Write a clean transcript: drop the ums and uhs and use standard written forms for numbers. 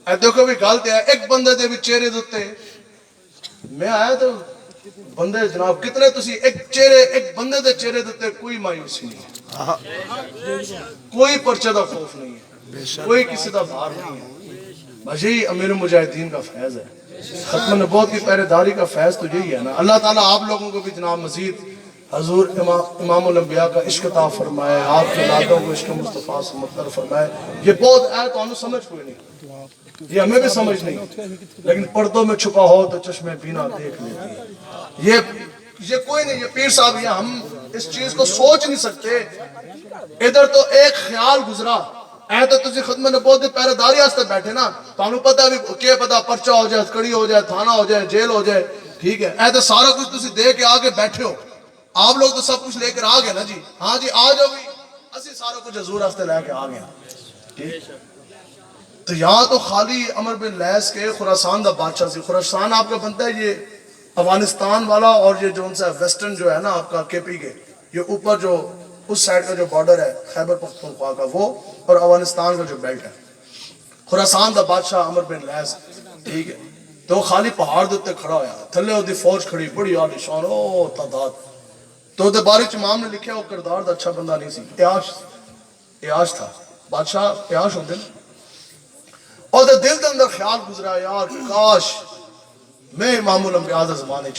اے دیکھو بھی گل تے ایک بندے دے بھی چہرے دے اوتے میں آیا تو بندے جناب کتنے تسی ایک بندے دے چہرے دے اوتے کوئی مایوسی نہیں ہے، کوئی پرچے دا خوف نہیں ہے، کوئی کسی دا بھار نہیں ہے. بس یہی امیر المجاہدین کا فیض ہے، ختم نبوت کی پہرے داری کا فیض تو یہی ہے نا. اللہ تعالیٰ آپ لوگوں کو بھی جناب مزید حضور امام الانبیاء کا عشق عطا فرمائے، آپ کی اولادوں کو عشق مصطفیٰ سے مطلر فرمائے. یہ بہت ہے تو انہوں سمجھ کوئی نہیں، یہ ہمیں بھی سمجھ نہیں، لیکن پردوں میں چھپا ہو تو چشمے بینا دیکھ لیتی ہے. یہ کوئی نہیں، یہ پیر صاحب یہ ہم اس چیز کو سوچ نہیں سکتے. ادھر تو ایک خیال گزرا اے تو تسی ختم نبوت دی پہرے داری واسطے بیٹھے نا، تانوں پتہ بھی کہ پتہ پرچہ ہو جائے، کڑی ہو جائے، تھانہ ہو جائے، جیل ہو جائے، ٹھیک ہے. اے تو سارا کچھ تسی دے کے آگے بیٹھے ہو، آپ لوگ تو سب کچھ لے کر آ گئے نا جی. ہاں جی آ جاؤ بھی، اسی سارا کچھ حضور واسطے لے کے آ گئے. ٹھیک تو یہاں تو خالی عمر بن لیس کے خراسان دا بادشاہ سی. خراسان آپ کا بنتا ہے یہ افغانستان والا، اور یہ جو ان سے ویسٹرن جو ہے نا آپ کا کے پی کے، یہ اوپر جو اس سائڈ کا جو بارڈر ہے خیبر پختونخوا کا وہ، اور افغانستان کا جو بیلٹ ہے. خراسان دا بادشاہ عمر بن لیس، ٹھیک ہے. تو خالی پہاڑ دے تے کھڑا ہویا، تھلے وہ دی فوج کھڑی بڑی عالی شان او تعداد. تو دے بارے چ امام نے لکھیا وہ کردار دا اچھا بندہ نہیں سی، عیاش تھا. بادشاہ عیاش ہوندے نا. اور دے دل دے اندر خیال گزرا یار کاش میں امام الانبیاء دے زمانے چ